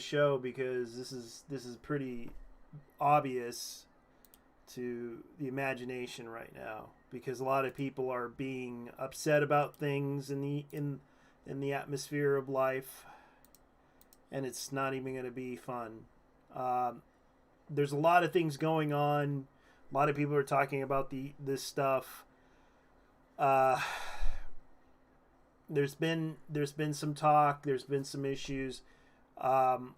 show because this is pretty obvious to the imagination right now because a lot of people are being upset about things in the atmosphere of life, and it's not even going to be fun. Um, there's a lot of things going on. A lot of people are talking about the this stuff. Uh, there's been some talk. There's been some issues. Um,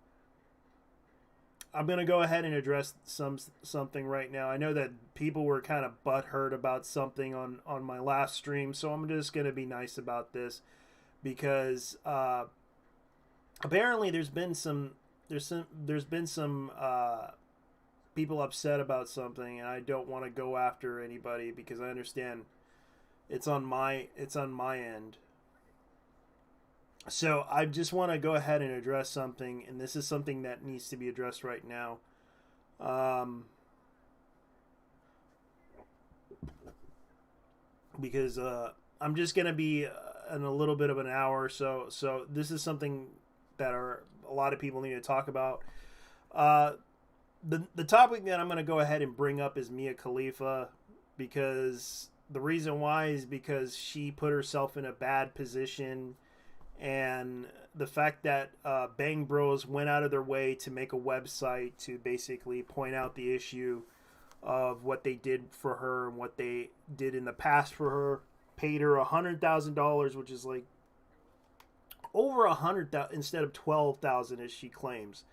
I'm gonna go ahead and address something right now. I know that people were kind of butthurt about something on my last stream, so I'm just gonna be nice about this because apparently there's been some people upset about something, and I don't want to go after anybody because I understand it's on my end. So I just want to go ahead and address something, and this is something that needs to be addressed right now. Um, because I'm just gonna be in a little bit of an hour or so. So this is something that a lot of people need to talk about. Uh, the topic that I'm gonna go ahead and bring up is Mia Khalifa because the reason why is because she put herself in a bad position, and the fact that Bang Bros went out of their way to make a website to basically point out the issue of what they did for her and what they did in the past for her, paid her $100,000, which is like over 100,000 instead of 12,000 as she claims.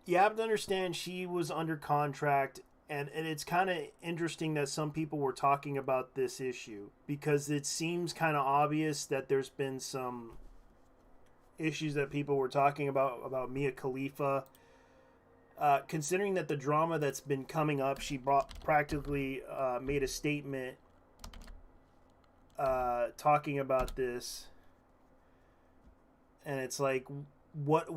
You have to understand she was under contract, and it's kind of interesting that some people were talking about this issue because it seems kind of obvious that there's been some issues that people were talking about Mia Khalifa. Considering that the drama that's been coming up, she practically made a statement talking about this, and it's like, what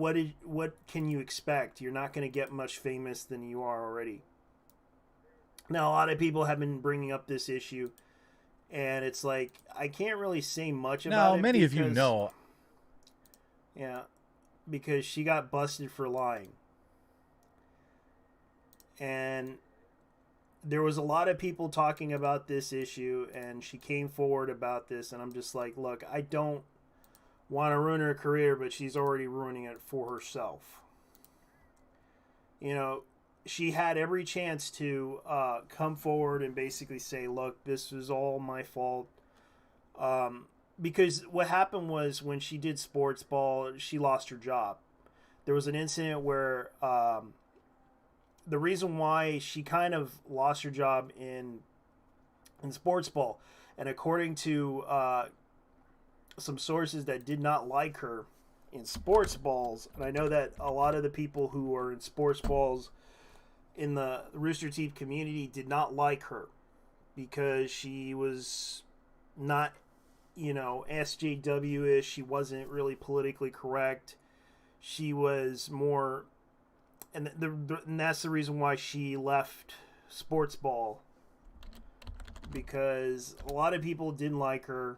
can you expect? You're not going to get much famous than you are already. Now, a lot of people have been bringing up this issue, and it's like I can't really say much about Now, it. many because, of you know. yeah, because she got busted for lying, and there was a lot of people talking about this issue, and she came forward about this, and I'm just like, look, I don't want to ruin her career, but she's already ruining it for herself. You know, she had every chance to come forward and basically say, look, this was all my fault. Because what happened was when she did sports ball, she lost her job. There was an incident where the reason why she kind of lost her job in sports ball, and according to some sources that did not like her in sports balls, and I know that a lot of the people who are in sports balls in the Rooster Teeth community did not like her because she was not, SJW-ish. She wasn't really politically correct. She was more, and that's the reason why she left sports ball, because a lot of people didn't like her,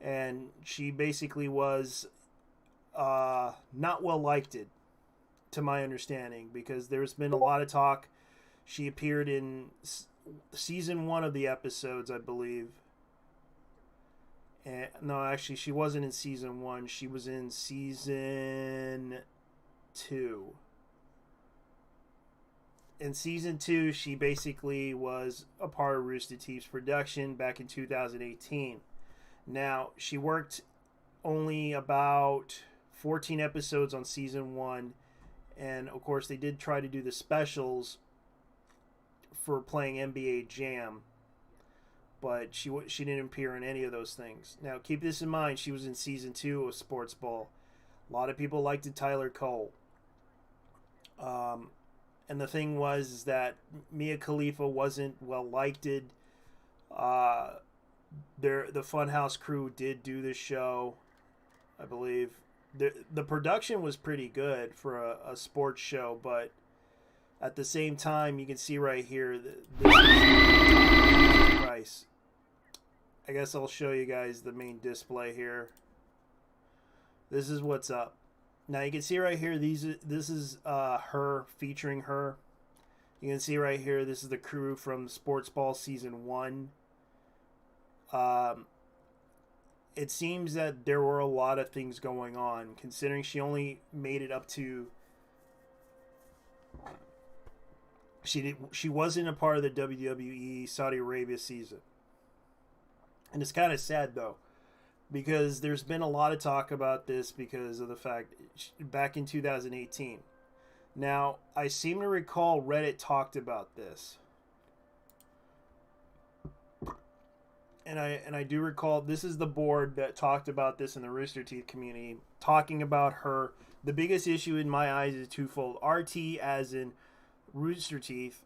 and she basically was not well liked, to my understanding, because there's been a lot of talk. She appeared in season 1 of the episodes, I believe. And, no, actually, she wasn't in season 1. She was in season 2. In season 2, she basically was a part of Rooster Teeth's production back in 2018. Now, she worked only about 14 episodes on season 1, and of course they did try to do the specials for playing NBA Jam, but she didn't appear in any of those things. Now, keep this in mind, she was in season 2 of Sports Ball. A lot of people liked Tyler Cole. And the thing was is that Mia Khalifa wasn't well liked. The Funhouse crew did do the show, I believe. The production was pretty good for a sports show, but at the same time, you can see right here, this is price. I guess I'll show you guys the main display here. This is what's up. Now you can see right here. This is her featuring her. You can see right here. This is the crew from Sports Ball season 1. It seems that there were a lot of things going on, considering she only made it up to. She wasn't a part of the WWE Saudi Arabia season, and it's kind of sad though, because there's been a lot of talk about this because of the fact back in 2018. Now I seem to recall Reddit talked about this. And I do recall this is the board that talked about this in the Rooster Teeth community, talking about her. The biggest issue in my eyes is twofold. RT as in Rooster Teeth,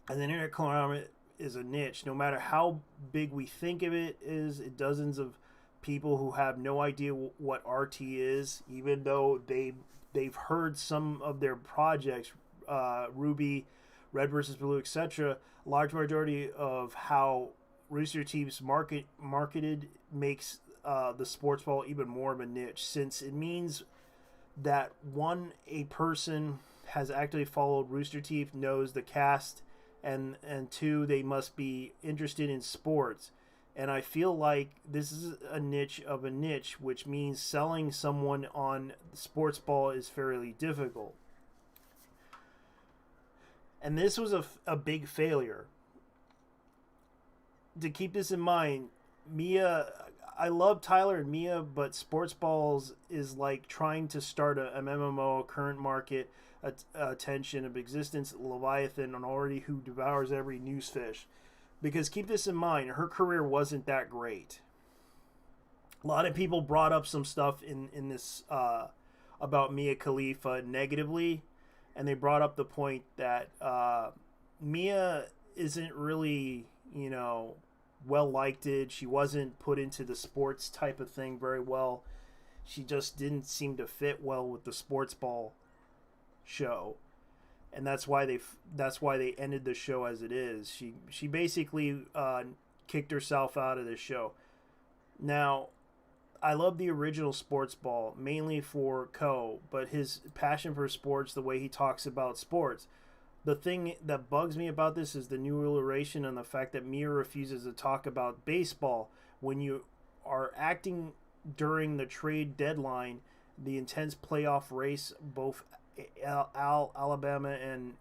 and the internet conglomerate is a niche. No matter how big we think of it is, dozens of people who have no idea what RT is, even though they've heard some of their projects, Ruby, Red versus Blue, etc. Large majority of how Rooster Teeth's marketed makes the sports ball even more of a niche, since it means that a person has actually followed Rooster Teeth, knows the cast, and two, they must be interested in sports. And I feel like this is a niche of a niche, which means selling someone on sports ball is fairly difficult. And this was a big failure. To keep this in mind, Mia, I love Tyler and Mia, but sports balls is like trying to start a MMO, current market attention of existence, Leviathan, an already who devours every news fish. Because keep this in mind, her career wasn't that great. A lot of people brought up some stuff in this about Mia Khalifa negatively, and they brought up the point that Mia isn't really, well liked. She wasn't put into the sports type of thing very well. She just didn't seem to fit well with the sports ball show, and that's why they ended the show as it is. She basically kicked herself out of the show. Now, I love the original sports ball mainly for Ko, but his passion for sports, the way he talks about sports. The thing that bugs me about this is the new iteration and the fact that Mia refuses to talk about baseball when you are acting during the trade deadline, the intense playoff race, both Alabama and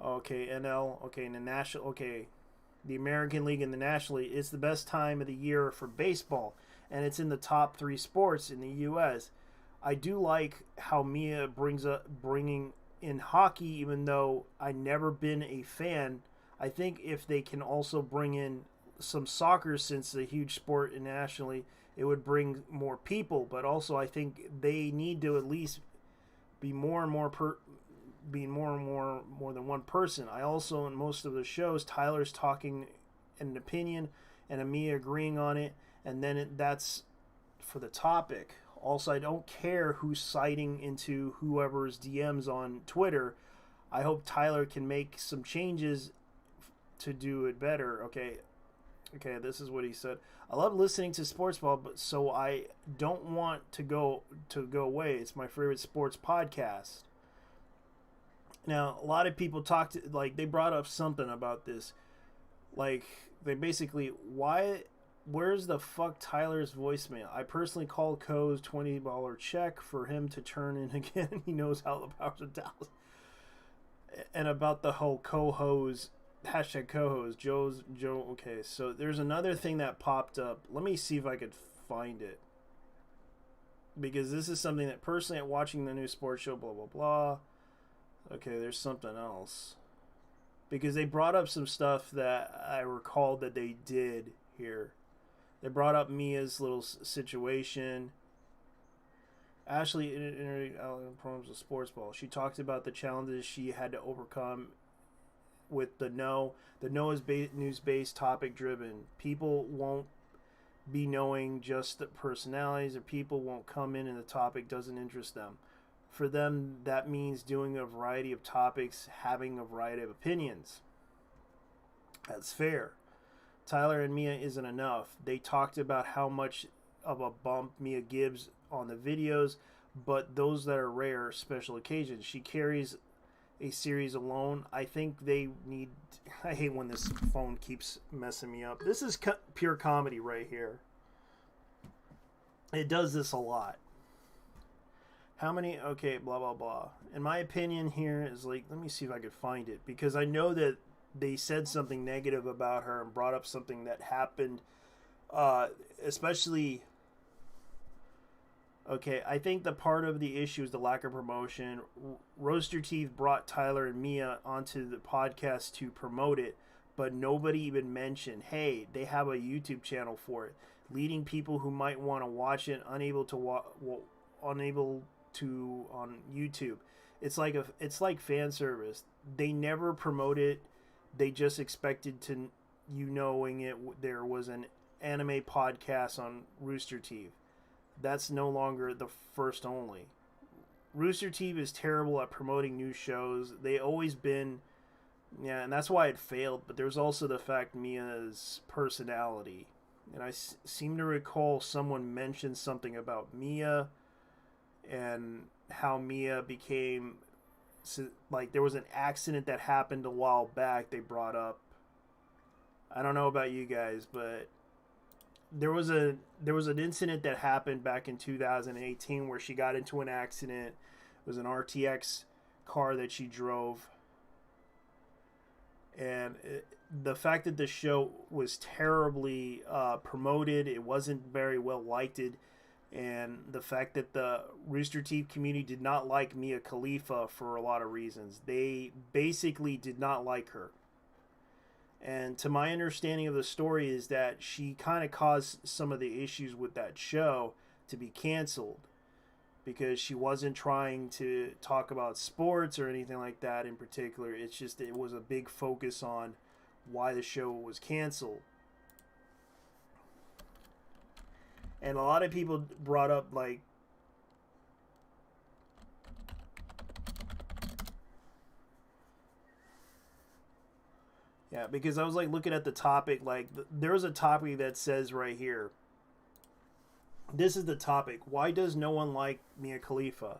in the National, the American League and the National League. It's the best time of the year for baseball, and it's in the top 3 sports in the U.S. I do like how Mia bringing in hockey, even though I never been a fan. I think if they can also bring in some soccer, since it's a huge sport internationally, it would bring more people. But also, I think they need to at least be more and more more than one person. I also, in most of the shows, Tyler's talking an opinion and Mia agreeing on it, and then that's for the topic. Also, I don't care who's citing into whoever's DMs on Twitter. I hope Tyler can make some changes to do it better. Okay, this is what he said. I love listening to sports ball, but so I don't want to go away. It's my favorite sports podcast. Now, a lot of people they brought up something about this. Like, they basically, where's the fuck Tyler's voicemail? I personally called Ko's $20 check for him to turn in again. He knows how the powers of Dallas. And about the whole co-hose, hashtag co-hose, Joe. Okay, so there's another thing that popped up. Let me see if I could find it. Because this is something that personally, at watching the new sports show, blah, blah, blah. Okay, there's something else. Because they brought up some stuff that I recalled that they did here. They brought up Mia's little situation. Ashley interviewed programs of sports ball. She talked about the challenges she had to overcome with the no. The no is news-based, topic-driven. People won't be knowing just the personalities, or people won't come in and the topic doesn't interest them. For them, that means doing a variety of topics, having a variety of opinions. That's fair. Tyler and Mia isn't enough. They talked about how much of a bump Mia gives on the videos, but those that are rare special occasions. She carries a series alone. I think they need. I hate when this phone keeps messing me up. This is pure comedy right here. It does this a lot. How many? Okay, blah blah blah. In my opinion, here is like, let me see if I could find it, because I know that they said something negative about her and brought up something that happened, especially. Okay, I think the part of the issue is the lack of promotion. Rooster Teeth brought Tyler and Mia onto the podcast to promote it, but nobody even mentioned, hey, they have a YouTube channel for it, leading people who might want to watch it unable to on YouTube. It's like fan service. They never promote it. They just expected to knowing it. There was an anime podcast on Rooster Teeth. That's no longer the first only. Rooster Teeth is terrible at promoting new shows. They always been, yeah, and that's why it failed. But there's also the fact Mia's personality, and I seem to recall someone mentioned something about Mia and how Mia became, like, there was an accident that happened a while back. They brought up. I don't know about you guys, but there was an incident that happened back in 2018 where she got into an accident. It was an RTX car that she drove, and the fact that the show was terribly promoted, it wasn't very well liked, and the fact that the Rooster Teeth community did not like Mia Khalifa for a lot of reasons. They basically did not like her. And to my understanding of the story is that she kind of caused some of the issues with that show to be canceled because she wasn't trying to talk about sports or anything like that in particular. It's just it was a big focus on why the show was canceled. And a lot of people brought up, like, yeah, because I was like looking at the topic, like there's a topic that says right here, this is the topic: why does no one like Mia Khalifa?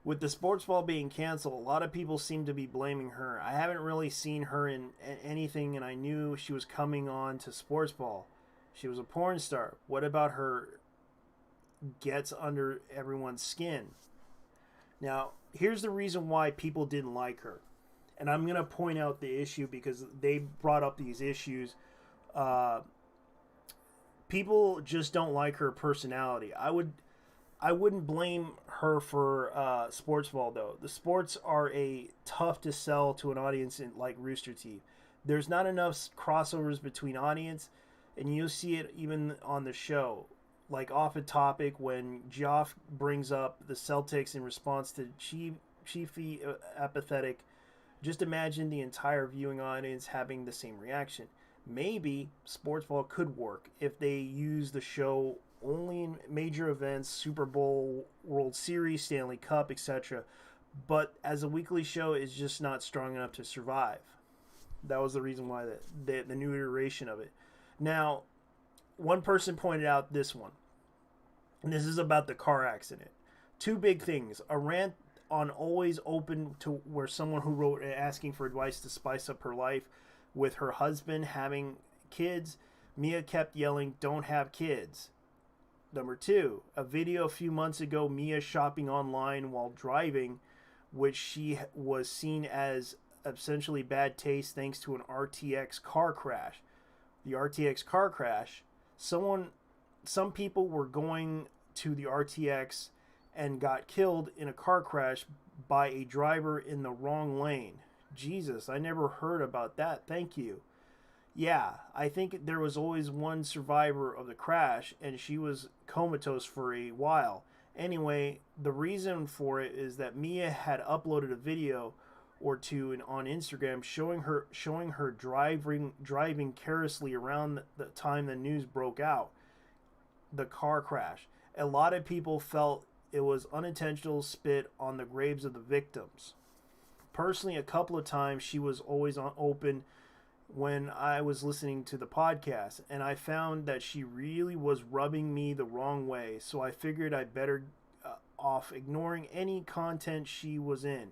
With the sports ball being canceled, a lot of people seem to be blaming her. I haven't really seen her in anything, and I knew she was coming on to sports ball. She was a porn star. What about her gets under everyone's skin? Now, here's the reason why people didn't like her. And I'm going to point out the issue because they brought up these issues. People just don't like her personality. I wouldn't blame her for sports ball, though. The sports are tough to sell to an audience like Rooster Teeth. There's not enough crossovers between audience, and you'll see it even on the show. Like off a topic when Geoff brings up the Celtics in response to Chiefy apathetic. Just imagine the entire viewing audience having the same reaction. Maybe sports ball could work if they use the show only in major events, Super Bowl, World Series, Stanley Cup, etc. But as a weekly show, it's just not strong enough to survive. That was the reason why the new iteration of it. Now, one person pointed out this one. And this is about the car accident. Two big things. A rant on Always Open to where someone who wrote asking for advice to spice up her life with her husband having kids. Mia kept yelling, "Don't have kids." Number two, a video a few months ago, Mia shopping online while driving, which she was seen as essentially bad taste thanks to an RTX car crash. The RTX car crash, some people were going to the RTX and got killed in a car crash by a driver in the wrong lane. Jesus, I never heard about that. Thank you. Yeah, I think there was always one survivor of the crash, and she was comatose for a while. Anyway, the reason for it is that Mia had uploaded a video or two on Instagram showing her driving carelessly around the time the news broke out, the car crash. A lot of people felt it was unintentional spit on the graves of the victims. Personally, a couple of times she was always on open when I was listening to the podcast, and I found that she really was rubbing me the wrong way. So I figured I better off ignoring any content she was in.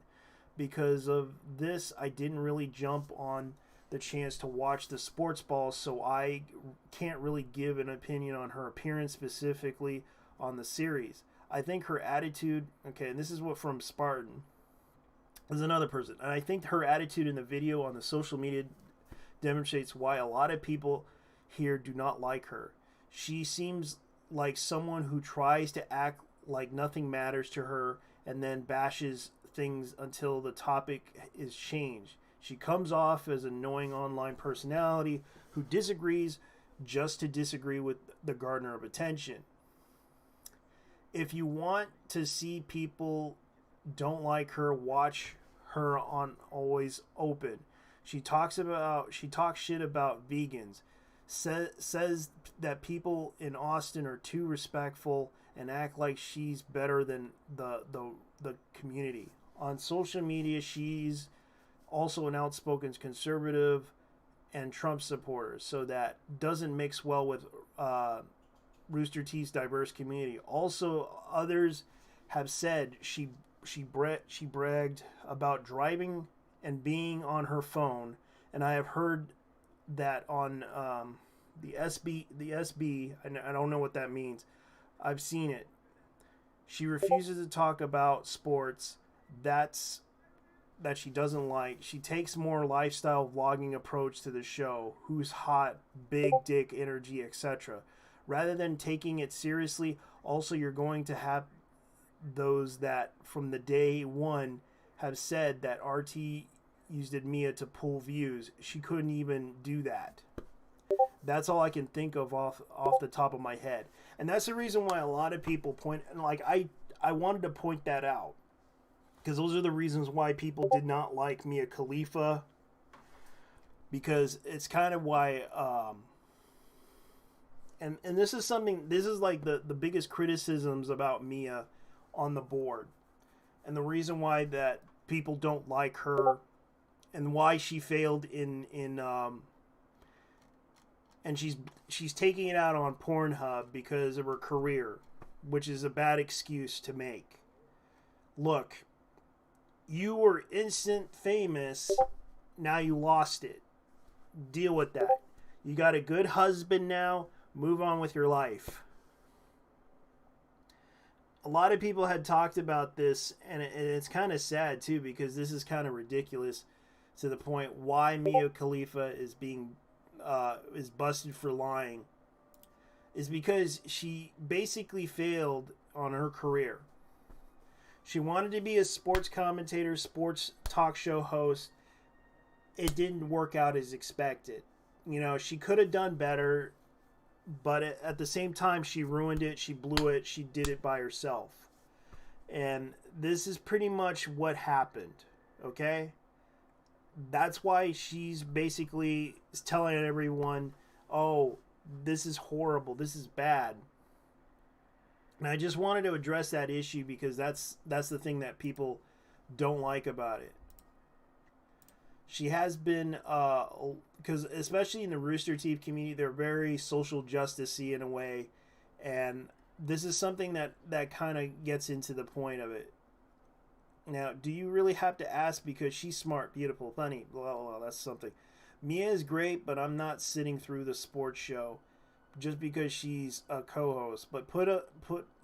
Because of this, I didn't really jump on the chance to watch the sports ball, so I can't really give an opinion on her appearance specifically on the series. I think her attitude, okay, and this is what from Spartan, is another person, and I think her attitude in the video on the social media demonstrates why a lot of people here do not like her. She seems like someone who tries to act like nothing matters to her and then bashes things until the topic is changed. She comes off as an annoying online personality who disagrees just to disagree with the gardener of attention. If you want to see people don't like her, watch her on Always Open. She talks shit about vegans. Says that people in Austin are too respectful and act like she's better than the community. On social media, she's also an outspoken conservative and Trump supporter, so that doesn't mix well with Rooster Teeth's diverse community. Also, others have said she bragged about driving and being on her phone, and I have heard that on the SB. I don't know what that means. I've seen it. She refuses to talk about sports. That she doesn't like. She takes more lifestyle vlogging approach to the show. Who's hot, big dick energy, etc. Rather than taking it seriously. Also, you're going to have those that from the day one have said that RT used Mia to pull views. She couldn't even do that. That's all I can think of off the top of my head. And that's the reason why a lot of people point, and like I wanted to point that out. Because those are the reasons why people did not like Mia Khalifa. Because it's kind of why and this is like the biggest criticisms about Mia on the board. And the reason why that people don't like her and why she failed in and she's taking it out on Pornhub because of her career, which is a bad excuse to make. Look, you were instant famous, now you lost it. Deal with that. You got a good husband now, move on with your life. A lot of people had talked about this, and it's kind of sad too, because this is kind of ridiculous to the point why Mia Khalifa is being is busted for lying is because she basically failed on her career. She wanted to be a sports commentator, sports talk show host. It didn't work out as expected. You know, she could have done better, but at the same time, she ruined it. She blew it. She did it by herself. And this is pretty much what happened, okay? That's why she's basically telling everyone, oh, this is horrible. This is bad. And I just wanted to address that issue because that's the thing that people don't like about it. She has been, because especially in the Rooster Teeth community, they're very social justice-y in a way. And this is something that kind of gets into the point of it. Now, do you really have to ask because she's smart, beautiful, funny, blah, blah, blah, that's something. Mia is great, but I'm not sitting through the sports show just because she's a co-host. But put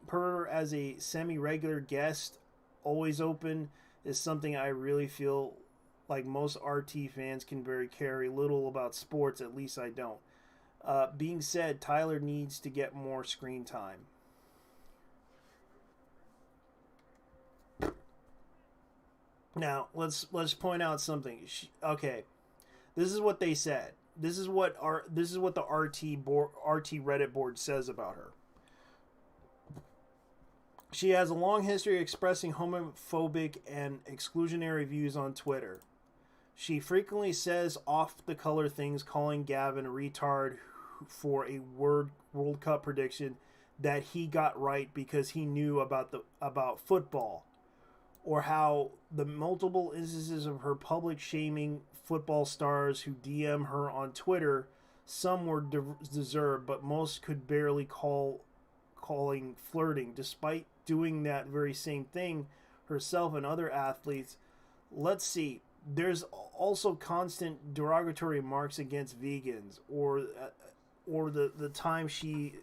her as a semi-regular guest, Always Open, is something I really feel like most RT fans can very carry little about sports, at least I don't. Being said, Tyler needs to get more screen time. Now, let's point out something. Okay, this is what they said. This is what the RT Reddit board says about her. She has a long history of expressing homophobic and exclusionary views on Twitter. She frequently says off-the-color things, calling Gavin a retard for a World Cup prediction that he got right because he knew about football. or how the multiple instances of her public shaming football stars who DM her on Twitter, some were deserved, but most could barely calling flirting, despite doing that very same thing herself and other athletes. Let's see. There's also constant derogatory remarks against vegans, or the time she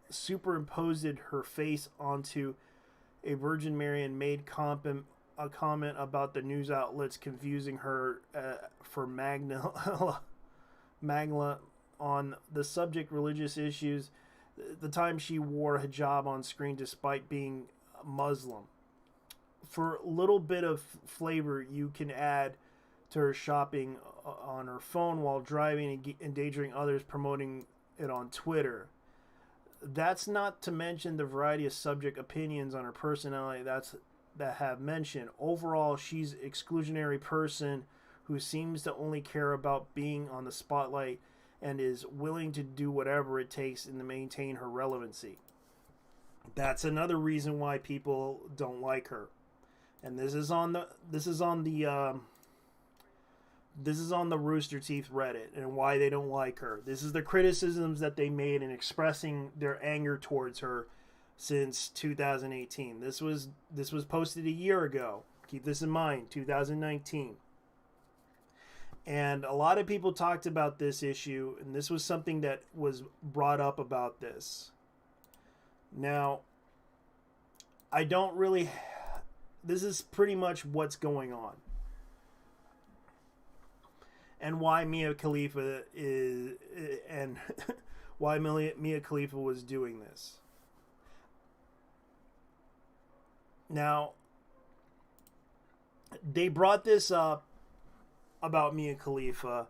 superimposed her face onto a Virgin Mary and made a comment about the news outlets confusing her for Magna on the subject religious issues. The time she wore a hijab on screen despite being Muslim. For a little bit of flavor, you can add to her shopping on her phone while driving and endangering others, promoting it on Twitter. That's not to mention the variety of subject opinions on her personality that have mentioned. Overall, she's an exclusionary person who seems to only care about being on the spotlight and is willing to do whatever it takes to maintain her relevancy. That's another reason why people don't like her. And this is on the Rooster Teeth Reddit and why they don't like her. This is the criticisms that they made in expressing their anger towards her since 2018. This was posted a year ago. Keep this in mind, 2019. And a lot of people talked about this issue, and this was something that was brought up about this. Now, I don't really... This is pretty much what's going on. And why Mia Khalifa is... And why Mia Khalifa was doing this. Now, they brought this up about Mia Khalifa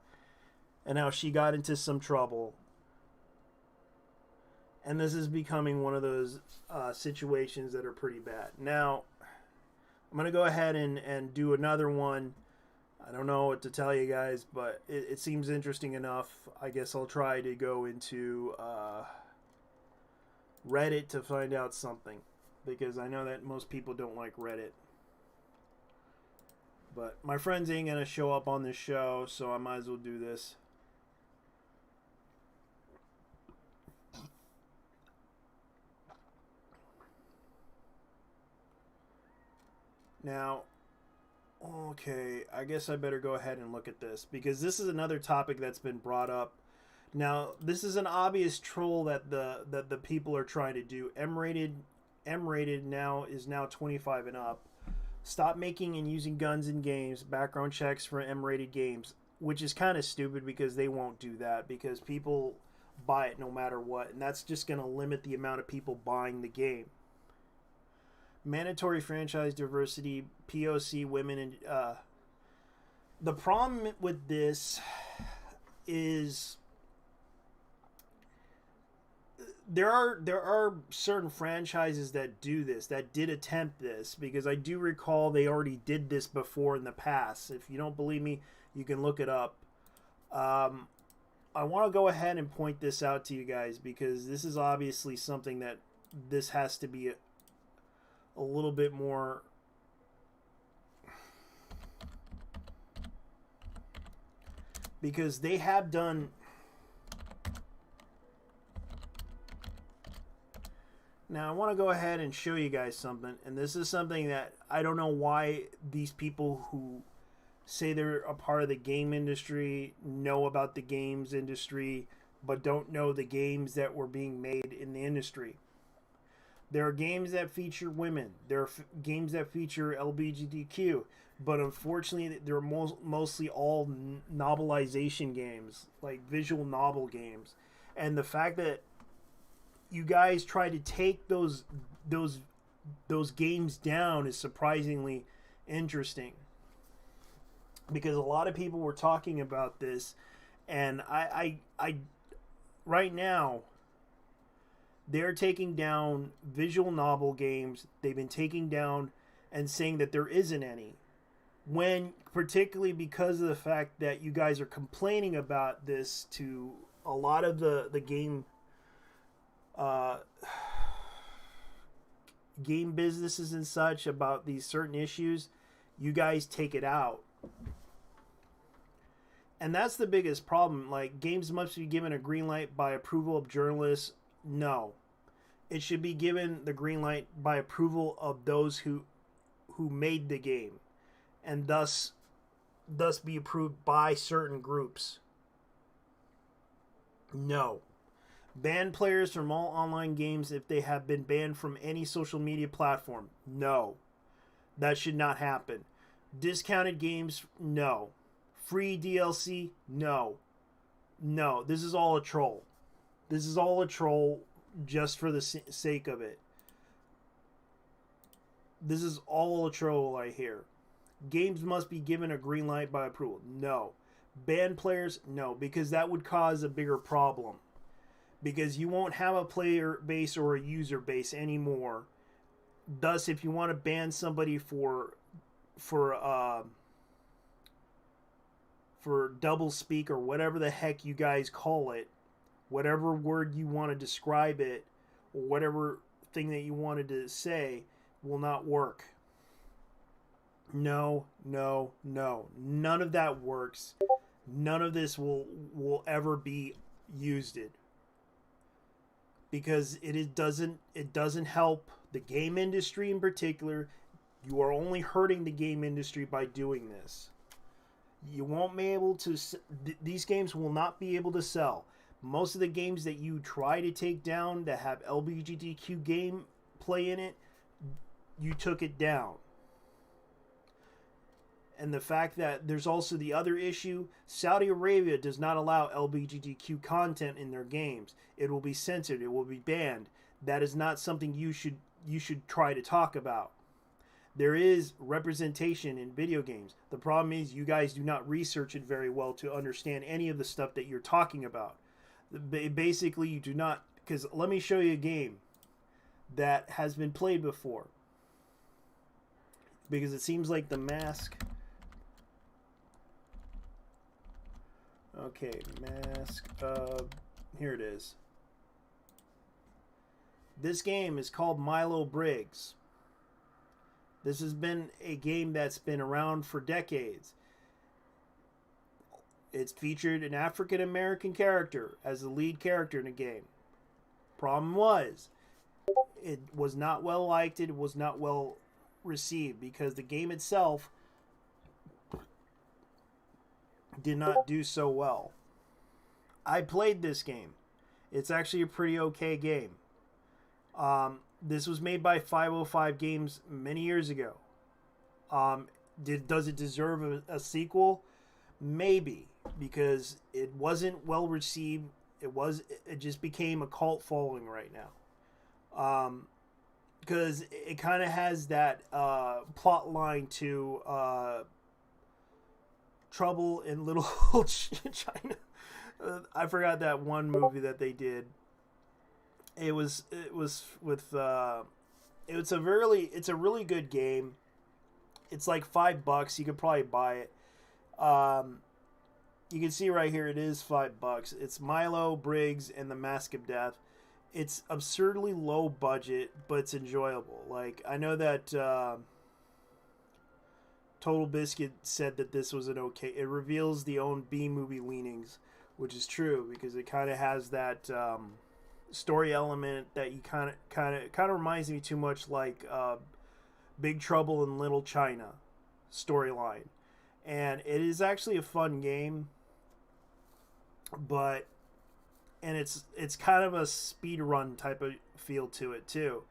and how she got into some trouble. And this is becoming one of those situations that are pretty bad. Now, I'm going to go ahead and do another one. I don't know what to tell you guys, but it seems interesting enough. I guess I'll try to go into Reddit to find out something, because I know that most people don't like Reddit. But my friends ain't going to show up on this show, so I might as well do this. Now, okay, I guess I better go ahead and look at this, because this is another topic that's been brought up. Now, this is an obvious troll that the people are trying to do. M-rated now is now 25 and up. Stop making and using guns in games. Background checks for M-rated games, which is kind of stupid because they won't do that, because people buy it no matter what, and that's just going to limit the amount of people buying the game. Mandatory franchise diversity, POC women, and the problem with this is there are certain franchises that do this, that did attempt this, because I do recall they already did this before in the past. If you don't believe me, you can look it up. I want to go ahead and point this out to you guys, because this is obviously something that this has to be a little bit more because they have done now. I want to go ahead and show you guys something, and this is something that I don't know why these people who say they're a part of the game industry know about the games industry but don't know the games that were being made in the industry. There are games that feature women. There are games that feature LGBTQ. But unfortunately, they're mostly all novelization games, like visual novel games. And the fact that you guys try to take those games down is surprisingly interesting. Because a lot of people were talking about this. And I right now, they're taking down visual novel games. They've been taking down and saying that there isn't any. When, particularly because of the fact that you guys are complaining about this to a lot of the game businesses and such about these certain issues, you guys take it out. And that's the biggest problem. Like, games must be given a green light by approval of journalists. No. It should be given the green light by approval of those who made the game, and thus be approved by certain groups. No. Ban players from all online games if they have been banned from any social media platform. No. That should not happen. Discounted games, no. Free DLC, no. No, this is all a troll. This is all a troll just for the sake of it. This is all a troll I hear. Games must be given a green light by approval. No. Ban players? No, because that would cause a bigger problem. Because you won't have a player base or a user base anymore. Thus, if you want to ban somebody for double speak or whatever the heck you guys call it, whatever word you want to describe it, or whatever thing that you wanted to say, will not work. No, no, no. None of that works. None of this will ever be used. Because it doesn't help the game industry in particular. You are only hurting the game industry by doing this. You won't be able to. These games will not be able to sell. Most of the games that you try to take down that have LGBTQ gameplay in it, you took it down. And the fact that there's also the other issue, Saudi Arabia does not allow LGBTQ content in their games. It will be censored. It will be banned. That is not something you should try to talk about. There is representation in video games. The problem is you guys do not research it very well to understand any of the stuff that you're talking about. Basically, you do not, because let me show you a game that has been played before. Because it seems like The Mask. Okay, Mask. Here it is. This game is called Milo Briggs. This has been a game that's been around for decades. It's featured an African American character as the lead character in the game. Problem was, it was not well liked. It was not well received because the game itself did not do so well. I played this game. It's actually a pretty okay game. This was made by 505 Games many years ago. Does it deserve a sequel? Maybe, because it wasn't well received. It just became a cult following right now. Because it kind of has that plot line to Trouble in Little China. I forgot that one movie that they did. It was with it's a really good game. It's like $5. You could probably buy it. You can see right here it is $5. It's Milo Briggs and the Mask of Death. It's absurdly low budget, but it's enjoyable. Like, I know that Total Biscuit said that this was an okay. It reveals the own B movie leanings, which is true because it kind of has that story element that you kind of reminds me too much like Big Trouble in Little China storyline, and it is actually a fun game, but it's kind of a speed run type of feel to it too.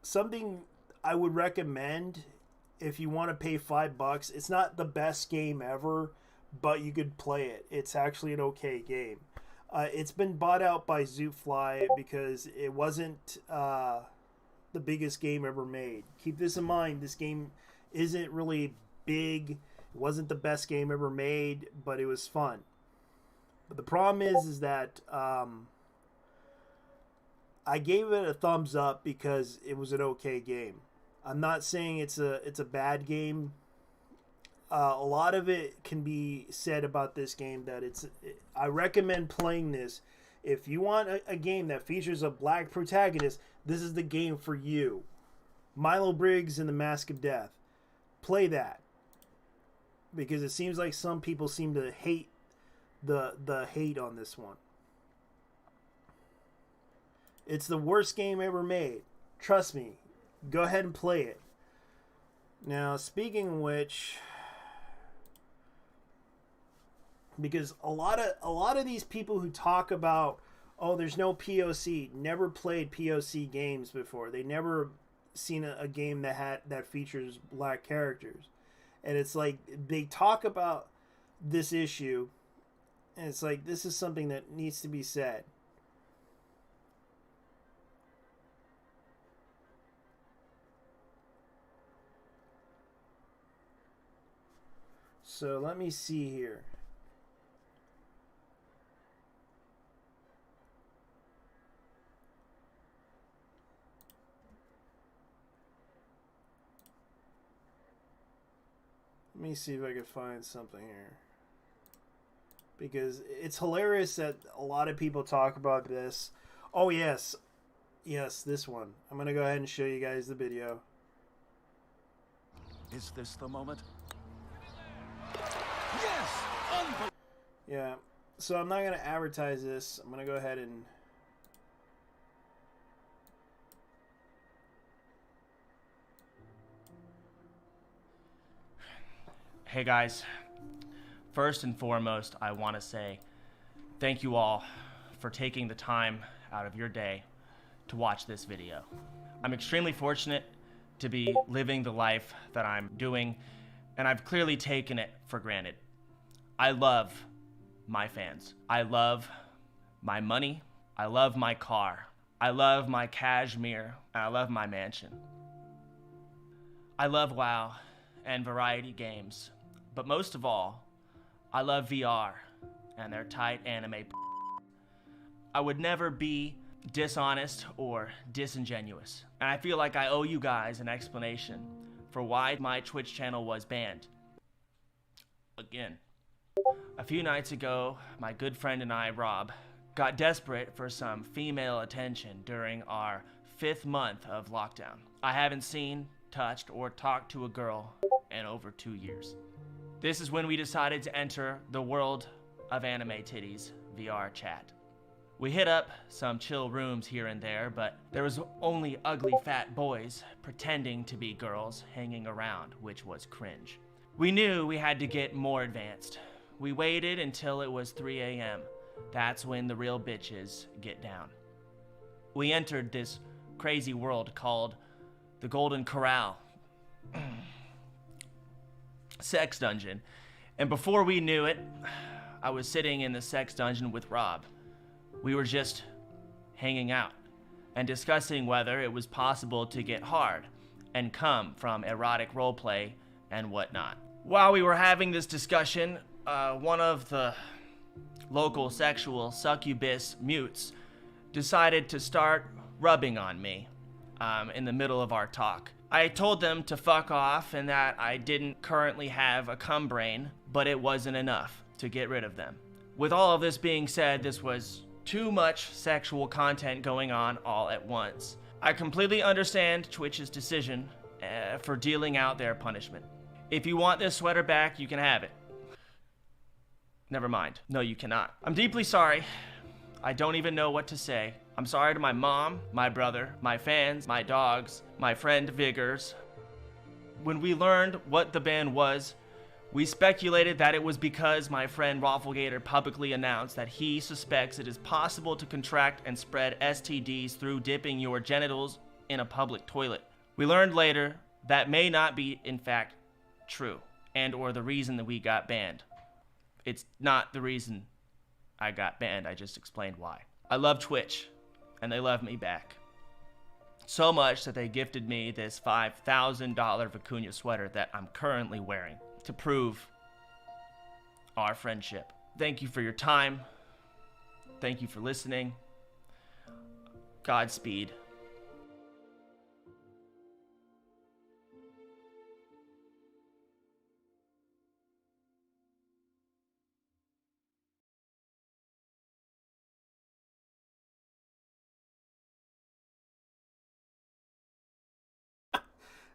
Something I would recommend if you want to pay $5. It's not the best game ever, but you could play it. It's actually an okay game. It's been bought out by Zootfly because it wasn't the biggest game ever made. Keep this in mind. This game isn't really big. It wasn't the best game ever made, but it was fun. But the problem is that I gave it a thumbs up because it was an okay game. I'm not saying it's a bad game. A lot of it can be said about this game that I recommend playing this If you want a game that features a black protagonist, this is the game for you. Milo Briggs and the Mask of Death. Play that. Because it seems like some people seem to hate the hate on this one. It's the worst game ever made. Trust me. Go ahead and play it. Now, speaking of which, because a lot of these people who talk about, oh, there's no POC, never played POC games before. They never seen a game that features black characters. And it's like they talk about this issue, and it's like this is something that needs to be said. So let me see here. Let me see if I can find something here. Because it's hilarious that a lot of people talk about this. Oh, yes. Yes, this one. I'm going to go ahead and show you guys the video. Is this the moment? Yes! Yeah. So I'm not going to advertise this. I'm going to go ahead and... Hey guys, first and foremost, I want to say thank you all for taking the time out of your day to watch this video. I'm extremely fortunate to be living the life that I'm doing, and I've clearly taken it for granted. I love my fans. I love my money. I love my car. I love my cashmere, and I love my mansion. I love WoW and variety games. But most of all, I love VR and their tight anime. I would never be dishonest or disingenuous. And I feel like I owe you guys an explanation for why my Twitch channel was banned. Again, a few nights ago, my good friend and I, Rob, got desperate for some female attention during our 5th month of lockdown. I haven't seen, touched, or talked to a girl in over 2 years. This is when we decided to enter the world of anime titties VR chat. We hit up some chill rooms here and there, but there was only ugly fat boys pretending to be girls hanging around, which was cringe. We knew we had to get more advanced. We waited until it was 3 a.m. That's when the real bitches get down. We entered this crazy world called the Golden Corral. Sex dungeon. And before we knew it, I was sitting in the sex dungeon with Rob. We were just hanging out and discussing whether it was possible to get hard and come from erotic roleplay and whatnot. While we were having this discussion, one of the local sexual succubus mutes decided to start rubbing on me in the middle of our talk. I told them to fuck off and that I didn't currently have a cum brain, but it wasn't enough to get rid of them. With all of this being said, this was too much sexual content going on all at once. I completely understand Twitch's decision for dealing out their punishment. If you want this sweater back, you can have it. Never mind. No, you cannot. I'm deeply sorry. I don't even know what to say. I'm sorry to my mom, my brother, my fans, my dogs, my friend Vigors. When we learned what the ban was, we speculated that it was because my friend Rafflegator publicly announced that he suspects it is possible to contract and spread STDs through dipping your genitals in a public toilet. We learned later that may not be in fact true and or the reason that we got banned. It's not the reason I got banned, I just explained why. I love Twitch, and they love me back. So much that they gifted me this $5,000 Vicuña sweater that I'm currently wearing to prove our friendship. Thank you for your time. Thank you for listening. Godspeed.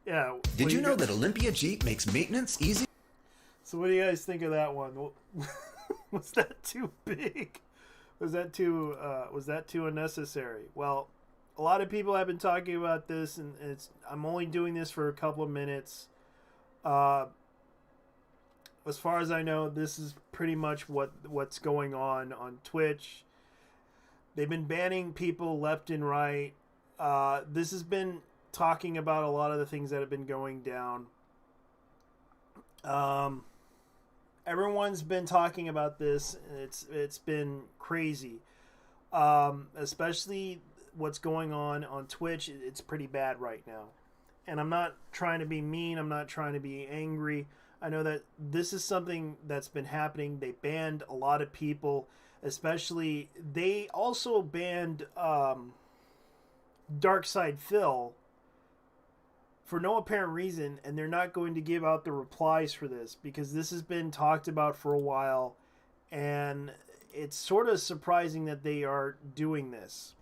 Yeah. Did you know that Olympia Jeep makes maintenance easy? So what do you guys think of that one? Was that too big? Was that too unnecessary? Well, a lot of people have been talking about this, and I'm only doing this for a couple of minutes. As far as I know, this is pretty much what's going on Twitch. They've been banning people left and right. This has been talking about a lot of the things that have been going down. Everyone's been talking about this. It's been crazy, especially what's going on Twitch. It's pretty bad right now, and I'm not trying to be mean. I'm not trying to be angry. I know that this is something that's been happening. They banned a lot of people, especially they also banned Darkside Phil for no apparent reason, and they're not going to give out the replies for this because this has been talked about for a while, and it's sort of surprising that they are doing this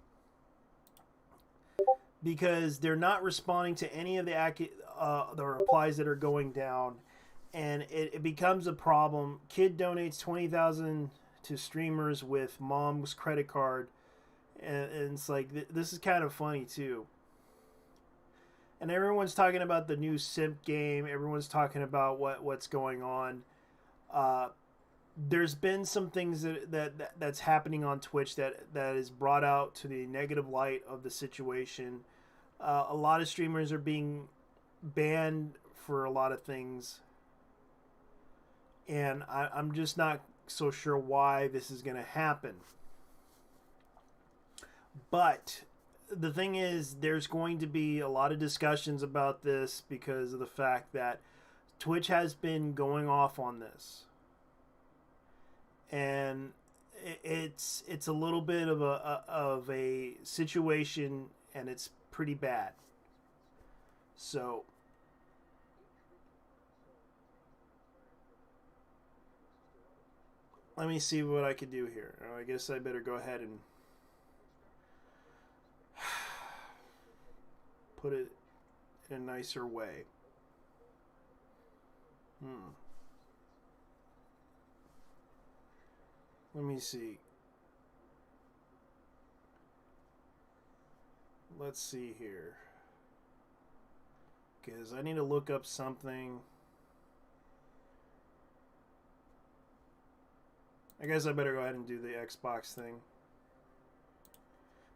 because they're not responding to any of the replies that are going down, and it becomes a problem. Kid donates $20,000 to streamers with mom's credit card, and it's like this is kind of funny too. And everyone's talking about the new simp game. Everyone's talking about what's going on. There's been some things that's happening on Twitch that is brought out to the negative light of the situation. A lot of streamers are being banned for a lot of things. And I'm just not so sure why this is going to happen. But the thing is, there's going to be a lot of discussions about this because of the fact that Twitch has been going off on this, and it's a little bit of a situation, and it's pretty bad. So let me see what I can do here. I guess I better go ahead and put it in a nicer way. Let me see. Let's see here. Because I need to look up something. I guess I better go ahead and do the Xbox thing.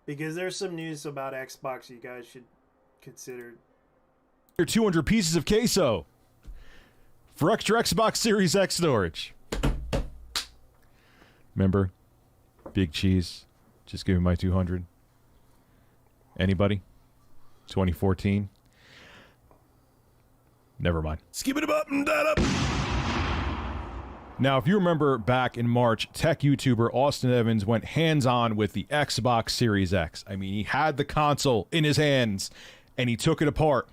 Because there's some news about Xbox you guys should consider. 200 pieces of queso for extra Xbox Series X storage. Remember? Big cheese. Just give me my 200. Anybody? 2014? Never mind. Skip it up and that up. Now, if you remember back in March, tech YouTuber Austin Evans went hands-on with the Xbox Series X. I mean, he had the console in his hands, and he took it apart.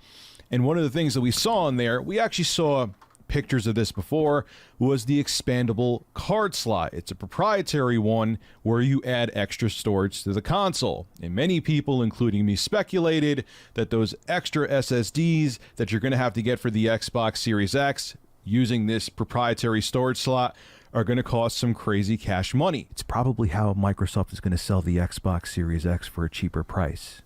And one of the things that we saw in there, we actually saw pictures of this before, was the expandable card slot. It's a proprietary one where you add extra storage to the console. And many people, including me, speculated that those extra SSDs that you're going to have to get for the Xbox Series X using this proprietary storage slot are going to cost some crazy cash money. It's probably how Microsoft is going to sell the Xbox Series X for a cheaper price.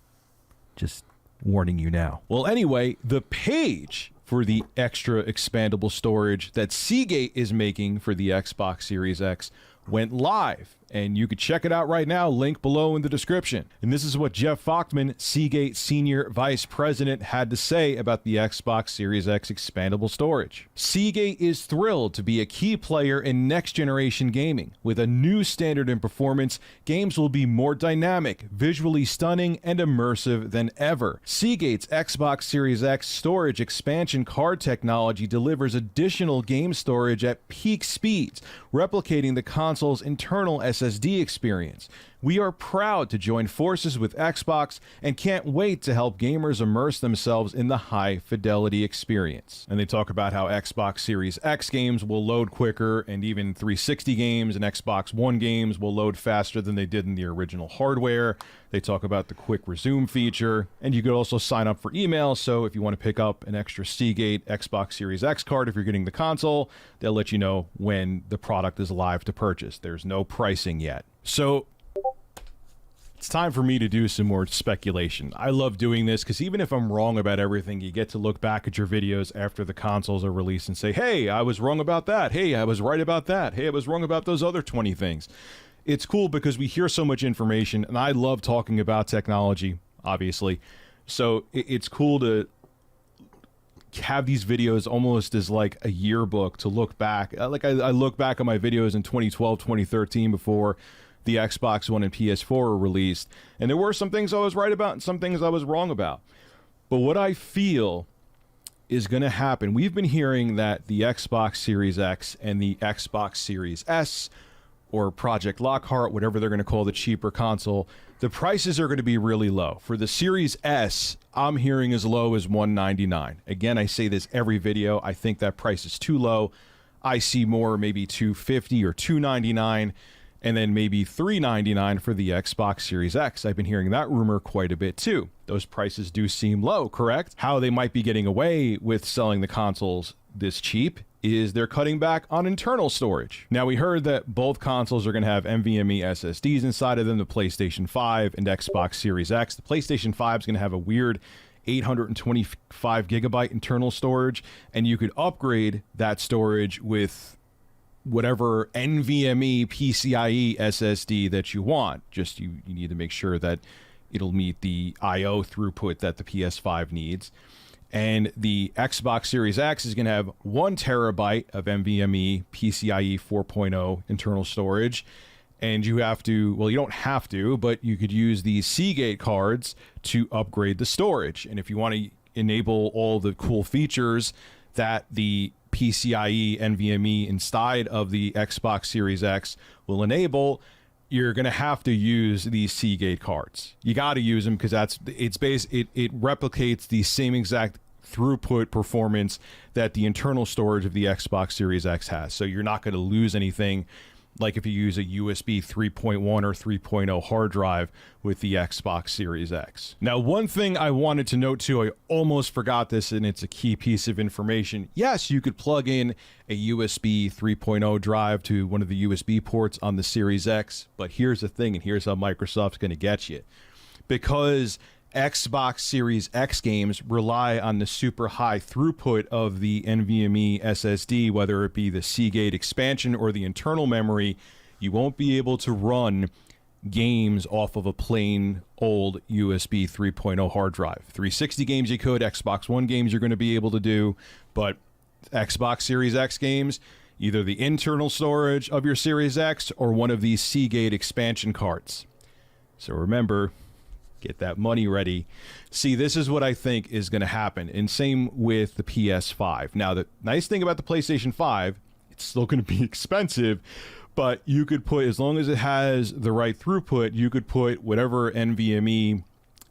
Just warning you now. Well, anyway, the page for the extra expandable storage that Seagate is making for the Xbox Series X went live, and you can check it out right now, link below in the description. And this is what Jeff Fochtman, Seagate Senior Vice President, had to say about the Xbox Series X expandable storage. Seagate is thrilled to be a key player in next-generation gaming. With a new standard in performance, games will be more dynamic, visually stunning, and immersive than ever. Seagate's Xbox Series X storage expansion card technology delivers additional game storage at peak speeds, replicating the console's internal SSD experience. We are proud to join forces with Xbox and can't wait to help gamers immerse themselves in the high-fidelity experience. And they talk about how Xbox Series X games will load quicker, and even 360 games and Xbox One games will load faster than they did in the original hardware. They talk about the quick resume feature, and you could also sign up for email, so if you want to pick up an extra Seagate Xbox Series X card if you're getting the console, they'll let you know when the product is live to purchase. There's no pricing yet. So it's time for me to do some more speculation. I love doing this because even if I'm wrong about everything, you get to look back at your videos after the consoles are released and say, hey, I was wrong about that. Hey, I was right about that. Hey, I was wrong about those other 20 things. It's cool because we hear so much information, and I love talking about technology, obviously. So it's cool to have these videos almost as like a yearbook to look back. Like I look back on my videos in 2012, 2013 before the Xbox One and PS4 were released, and there were some things I was right about and some things I was wrong about. But what I feel is going to happen, we've been hearing that the Xbox Series X and the Xbox Series S, or Project Lockhart, whatever they're going to call the cheaper console, the prices are going to be really low. For the Series S, I'm hearing as low as $199. Again, I say this every video. I think that price is too low. I see more, maybe $250 or $299, and then maybe $399 for the Xbox Series X. I've been hearing that rumor quite a bit too. Those prices do seem low, correct? How they might be getting away with selling the consoles this cheap is they're cutting back on internal storage. Now, we heard that both consoles are going to have NVMe SSDs inside of them, the PlayStation 5 and Xbox Series X. The PlayStation 5 is going to have a weird 825 gigabyte internal storage, and you could upgrade that storage with whatever NVMe PCIe SSD that you want. Just you need to make sure that it'll meet the I/O throughput that the PS5 needs. And the Xbox Series X is going to have 1 terabyte of NVMe PCIe 4.0 internal storage. And you have to, well, you don't have to, but you could use these Seagate cards to upgrade the storage. And if you want to enable all the cool features that the PCIe NVMe inside of the Xbox Series X will enable, you're going to have to use these Seagate cards. You got to use them because it replicates the same exact throughput performance that the internal storage of the Xbox Series X has. So you're not going to lose anything like if you use a USB 3.1 or 3.0 hard drive with the Xbox Series X. Now, one thing I wanted to note too, I almost forgot this, and it's a key piece of information. Yes, you could plug in a USB 3.0 drive to one of the USB ports on the Series X, but here's the thing, and here's how Microsoft's going to get you. Because Xbox Series X games rely on the super high throughput of the NVMe SSD, whether it be the Seagate expansion or the internal memory, you won't be able to run games off of a plain old USB 3.0 hard drive. 360 games you could, Xbox One games you're going to be able to do, but Xbox Series X games, either the internal storage of your Series X or one of these Seagate expansion cards. So remember, get that money ready. See, this is what I think is going to happen. And same with the PS5. Now, the nice thing about the PlayStation 5, it's still going to be expensive, but you could put, as long as it has the right throughput, you could put whatever NVMe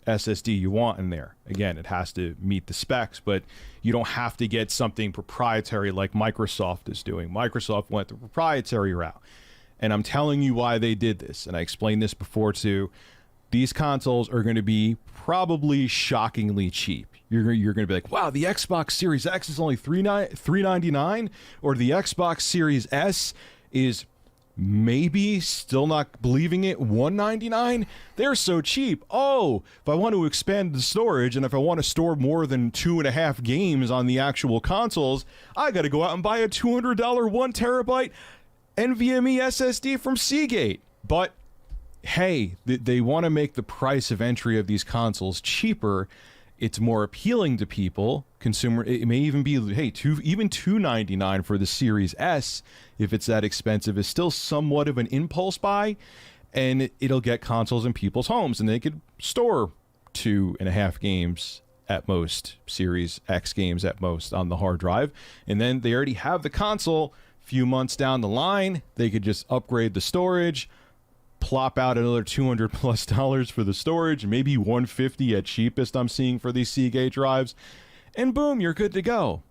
SSD you want in there. Again, it has to meet the specs, but you don't have to get something proprietary like Microsoft is doing. Microsoft went the proprietary route. And I'm telling you why they did this. And I explained this before too. These consoles are going to be probably shockingly cheap. You're going to be like, wow, the Xbox Series X is only $399, or the Xbox Series S is maybe, still not believing it, $199. They're so cheap. Oh, if I want to expand the storage and if I want to store more than 2.5 games on the actual consoles, I got to go out and buy a $200 1 terabyte NVMe SSD from Seagate. But hey, they want to make the price of entry of these consoles cheaper. It's more appealing to people. It may even be, hey, even $299 for the Series S, if it's that expensive, is still somewhat of an impulse buy, and it'll get consoles in people's homes, and they could store 2.5 games at most, Series X games at most on the hard drive, and then they already have the console. Few months down the line, they could just upgrade the storage, plop out another $200+ for the storage, maybe $150 at cheapest I'm seeing for these Seagate drives, and boom, you're good to go.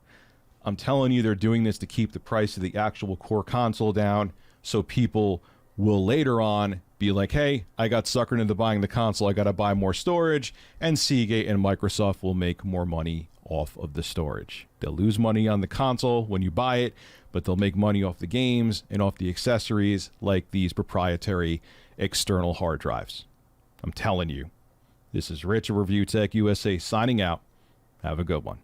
I'm telling you, they're doing this to keep the price of the actual core console down, so people will later on be like, hey, I got suckered into buying the console, I gotta buy more storage, and Seagate and Microsoft will make more money off of the storage. They'll lose money on the console when you buy it, but they'll make money off the games and off the accessories like these proprietary external hard drives. I'm telling you. This is Rich of Review Tech USA signing out. Have a good one.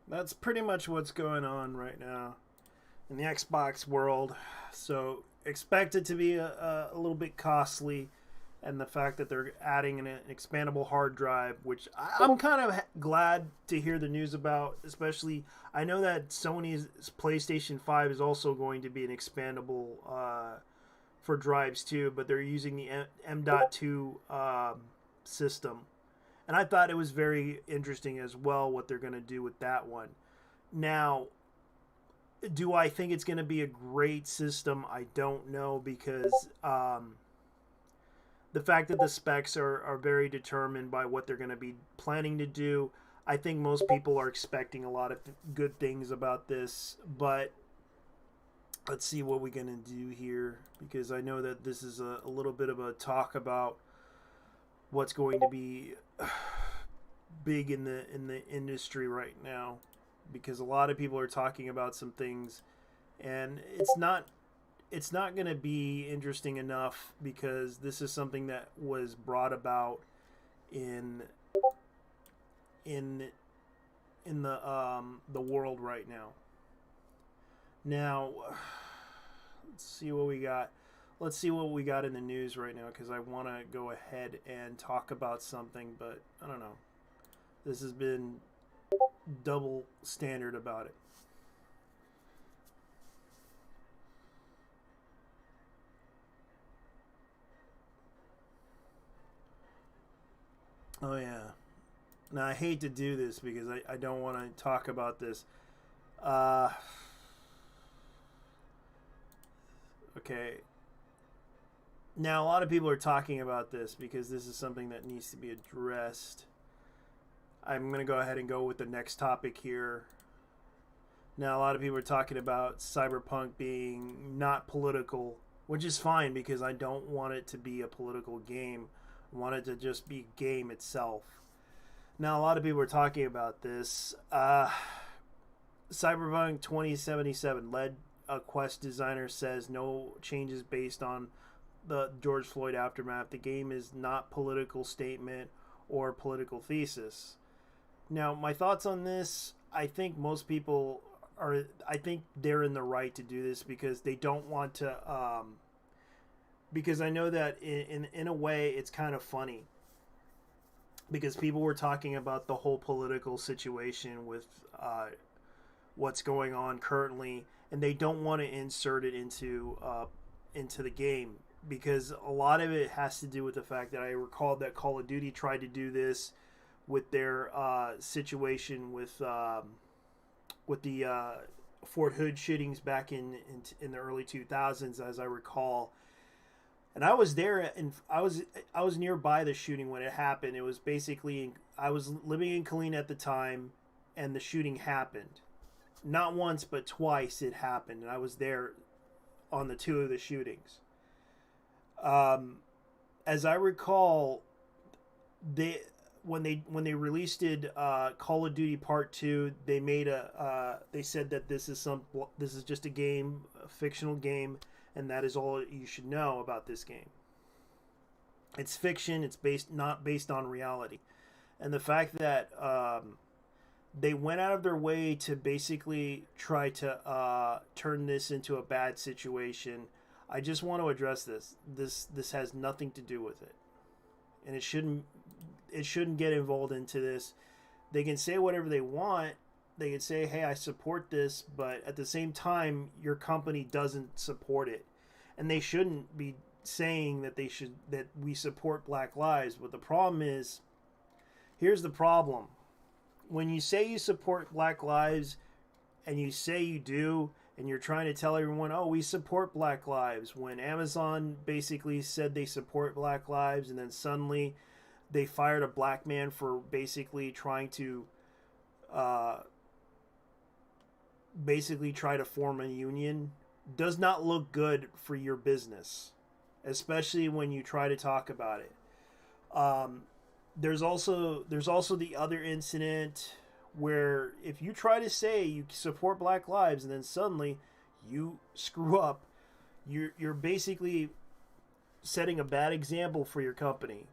That's pretty much what's going on right now in the Xbox world. So expect it to be a little bit costly, and the fact that they're adding an expandable hard drive, which I'm kind of glad to hear the news about. Especially, I know that Sony's PlayStation 5 is also going to be an expandable for drives too, but they're using the M.2 system. And I thought it was very interesting as well what they're going to do with that one. Now, do I think it's going to be a great system? I don't know, because the fact that the specs are very determined by what they're going to be planning to do. I think most people are expecting a lot of good things about this, but let's see what we're going to do here, because I know that this is a little bit of a talk about what's going to be big in the industry right now, because a lot of people are talking about some things, and it's not going to be interesting enough, because this is something that was brought about in the world right now. Now, let's see what we got. Let's see what we got in the news right now, because I want to go ahead and talk about something, but I don't know. This has been double standard about it. Oh yeah. Now I hate to do this because I don't want to talk about this. Okay. Now a lot of people are talking about this because this is something that needs to be addressed. I'm going to go ahead and go with the next topic here. Now a lot of people are talking about Cyberpunk being not political, which is fine because I don't want it to be a political game. I want it to just be a game itself. Now a lot of people are talking about this. Cyberpunk 2077 led Quest designer says no changes based on the George Floyd aftermath. The game is not political statement or political thesis. Now, my thoughts on this, I think most people are, I think they're in the right to do this because they don't want to, because I know that in a way it's kind of funny, because people were talking about the whole political situation with what's going on currently, and they don't want to insert it into the game, because a lot of it has to do with the fact that I recall that Call of Duty tried to do this with their situation with the Fort Hood shootings back in the early 2000s, as I recall. And I was there, and I was nearby the shooting when it happened. It was basically, I was living in Killeen at the time, and the shooting happened. Not once, but twice it happened, and I was there on the two of the shootings. As I recall, when they released it, Call of Duty Part 2, they made they said that this is just a game, a fictional game, and that is all you should know about this game. It's fiction. It's not based on reality, and the fact that they went out of their way to basically try to turn this into a bad situation. I just want to address this. This has nothing to do with it, and it shouldn't get involved into this. They can say whatever they want. They can say, "Hey, I support this," but at the same time, your company doesn't support it, and they shouldn't be saying that that we support Black Lives. But the problem is, here's the problem: when you say you support Black Lives, and you say you do, and you're trying to tell everyone, oh, we support Black Lives, when Amazon basically said they support Black Lives, and then suddenly they fired a black man for basically trying to basically try to form a union, does not look good for your business, especially when you try to talk about it. There's also the other incident where if you try to say you support Black Lives and then suddenly you screw up, you're basically setting a bad example for your company.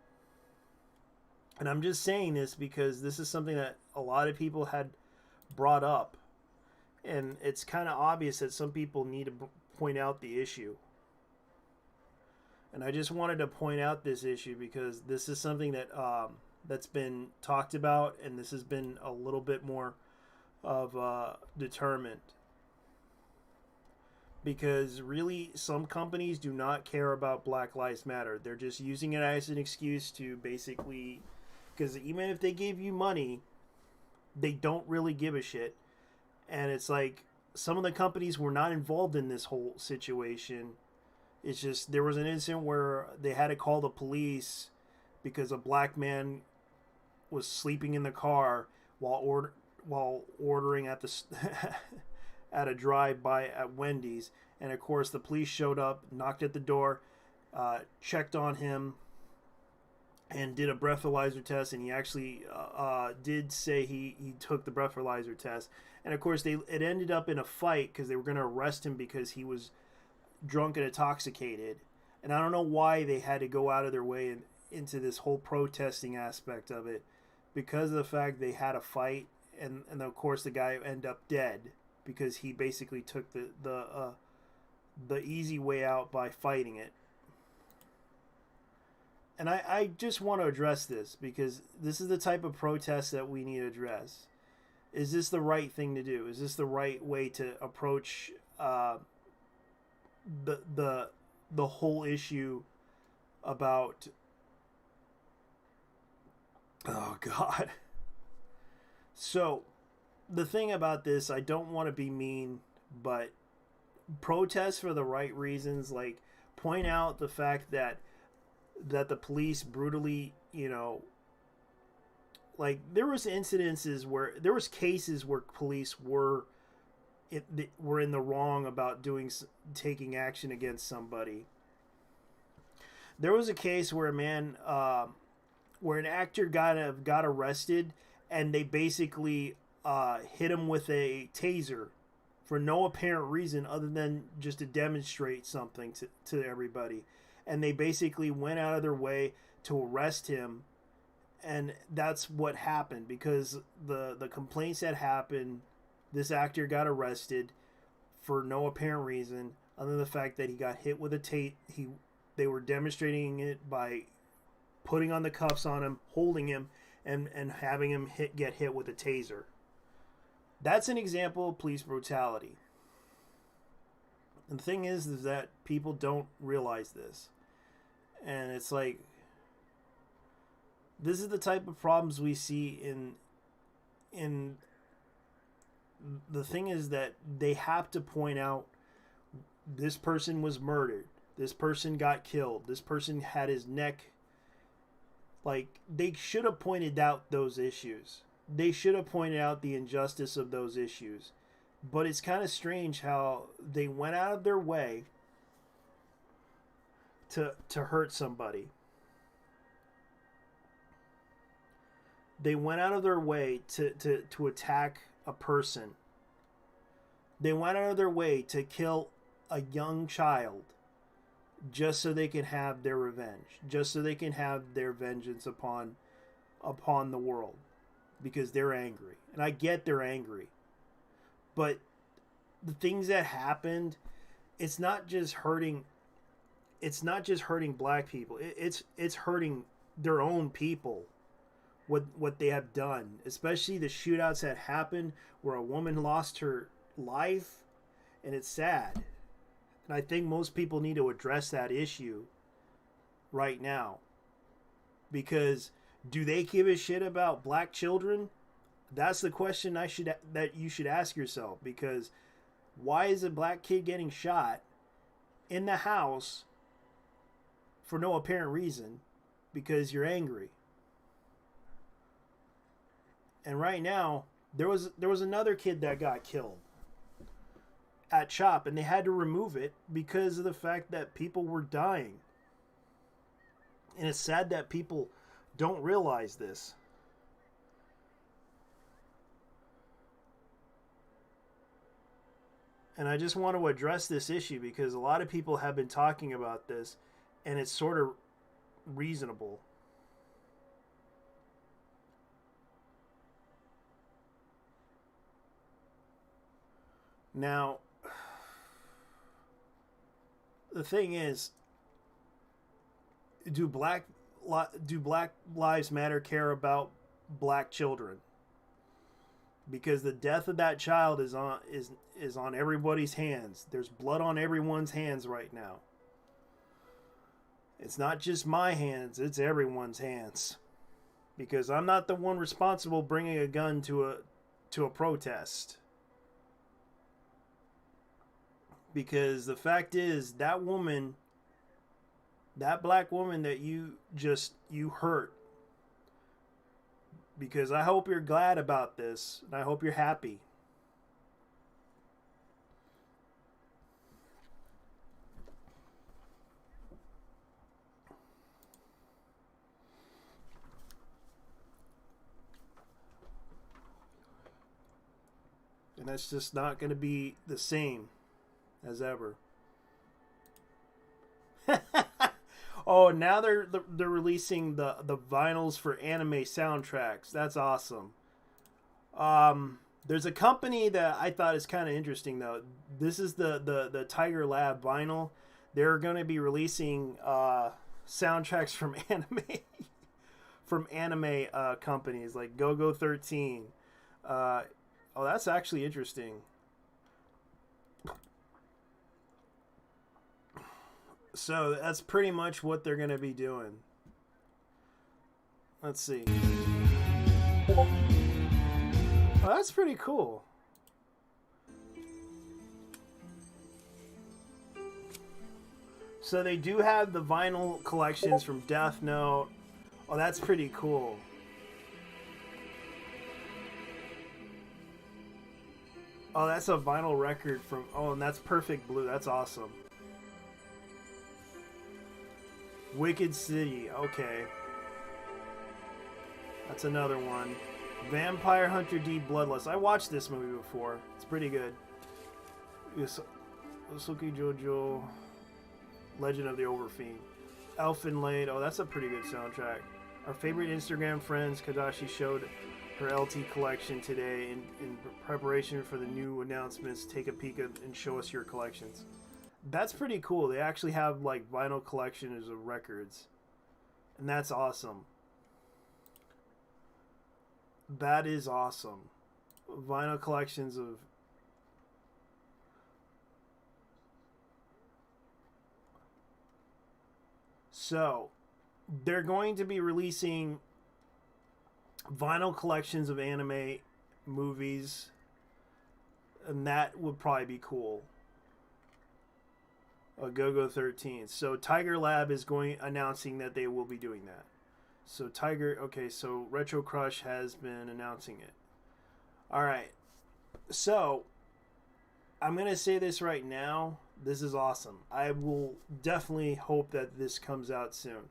And I'm just saying this because this is something that a lot of people had brought up, and it's kind of obvious that some people need to point out the issue. And I just wanted to point out this issue because this is something that that's been talked about, and this has been a little bit more of determined. Because really, some companies do not care about Black Lives Matter. They're just using it as an excuse to basically, because even if they gave you money, they don't really give a shit. And it's like some of the companies were not involved in this whole situation. It's just there was an incident where they had to call the police because a black man was sleeping in the car while ordering at the at a drive-by at Wendy's, and of course the police showed up, knocked at the door, checked on him, and did a breathalyzer test, and he actually did say he took the breathalyzer test, and of course it ended up in a fight because they were going to arrest him because he was drunk and intoxicated. And I don't know why they had to go out of their way into this whole protesting aspect of it, because of the fact they had a fight, and of course the guy ended up dead because he basically took the easy way out by fighting it. And I just want to address this because this is the type of protest that we need to address. Is this the right thing to do? Is this the right way to approach the whole issue about, oh God. So the thing about this, I don't want to be mean, but protest for the right reasons, like point out the fact that the police brutally, like there was cases where police were in the wrong about taking action against somebody. There was a case where where an actor got arrested, and they basically hit him with a taser for no apparent reason other than just to demonstrate something to everybody. And they basically went out of their way to arrest him, and that's what happened because the complaints that happened. This actor got arrested for no apparent reason other than the fact that he got hit with a they were demonstrating it by putting on the cuffs on him, holding him, and having him get hit with a taser. That's an example of police brutality. And the thing is that people don't realize this. And it's like, this is the type of problems we see in the thing is that they have to point out this person was murdered, this person got killed, this person had his neck, like they should have pointed out those issues. They should have pointed out the injustice of those issues. But it's kind of strange how they went out of their way to hurt somebody. They went out of their way to attack a person. They went out of their way to kill a young child just so they can have their revenge, just so they can have their vengeance upon the world, because they're angry. And I get they're angry. But the things that happened, it's not just hurting black people. It's hurting their own people. What they have done, especially the shootouts that happened where a woman lost her life, and it's sad. And I think most people need to address that issue right now, because do they give a shit about black children? That's the question that you should ask yourself, because Why is a black kid getting shot in the house for no apparent reason? Because you're angry. And right now, there was another kid that got killed at CHOP, and they had to remove it because of the fact that people were dying. And it's sad that people don't realize this. And I just want to address this issue because a lot of people have been talking about this, and it's sort of reasonable. Now, the thing is, do Black Lives Matter care about black children? Because the death of that child is on everybody's hands. There's blood on everyone's hands right now. It's not just my hands, it's everyone's hands. Because I'm not the one responsible bringing a gun to a protest. Because the fact is, that woman, that black woman that you hurt, because I hope you're glad about this, and I hope you're happy. And that's just not going to be the same as ever. Oh, now they're releasing the vinyls for anime soundtracks. That's awesome. There's a company that I thought is kind of interesting though. This is the Tiger Lab vinyl. They're going to be releasing soundtracks from anime companies like GoGo 13. Oh, that's actually interesting. So that's pretty much what they're going to be doing. Let's see. Oh, that's pretty cool. So they do have the vinyl collections from Death Note. Oh, that's pretty cool. Oh, that's a vinyl record from... Oh, and that's Perfect Blue. That's awesome. Wicked City. Okay. That's another one. Vampire Hunter D Bloodlust. I watched this movie before. It's pretty good. Usuki Jojo. Legend of the Overfiend. Elfen Lied. Oh, that's a pretty good soundtrack. Our favorite Instagram friends, Kadashi, showed her LT collection today in preparation for the new announcements. Take a peek and show us your collections. That's pretty cool. They actually have like vinyl collections of records, and that's awesome. That is awesome. Vinyl collections of... So, they're going to be releasing vinyl collections of anime movies, and that would probably be cool. GoGo 13. So Tiger Lab is announcing that they will be doing that. So so Retro Crush has been announcing it. All right. So I'm going to say this right now. This is awesome. I will definitely hope that this comes out soon.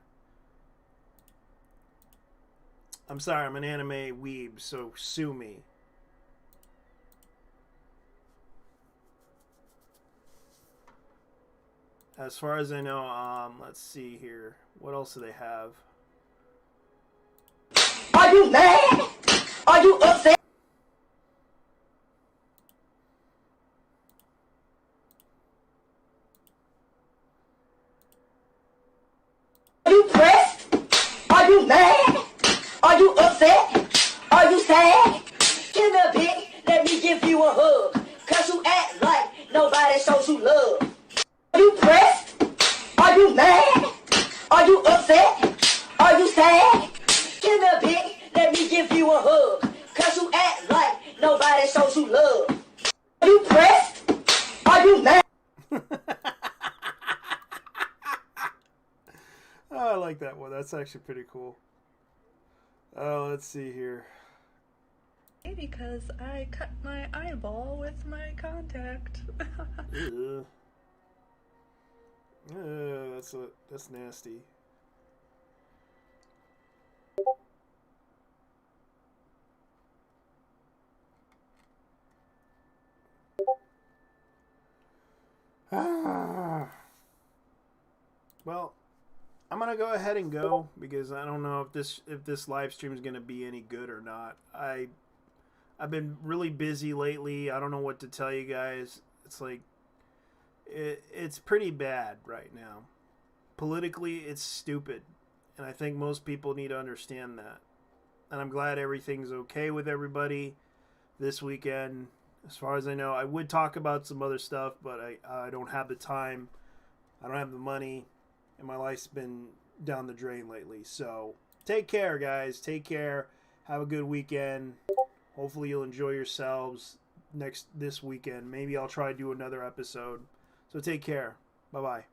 I'm sorry, I'm an anime weeb, so sue me. As far as I know, let's see here. What else do they have? Are you mad? Are you upset? Are you pressed? Are you mad? Are you upset? Are you sad? Give me a bit, let me give you a hug. Cause you act like nobody shows you love. Are you pressed? Are you mad? Are you upset? Are you sad? Give me a bit, let me give you a hug. Cause you act like nobody shows you love. Are you pressed? one. That's actually pretty cool. Oh, let's see here. Because I cut my eyeball with my contact. Ugh. That's nasty. Well, I'm gonna go ahead and go because I don't know if this live stream is gonna be any good or not. I've been really busy lately. I don't know what to tell you guys. It's like it's pretty bad right now. Politically, it's stupid, and I think most people need to understand that. And I'm glad everything's okay with everybody this weekend. As far as I know, I would talk about some other stuff, but I don't have the time. I don't have the money, and my life's been down the drain lately. So take care, guys. Take care. Have a good weekend. Hopefully you'll enjoy yourselves this weekend. Maybe I'll try to do another episode. So take care. Bye-bye.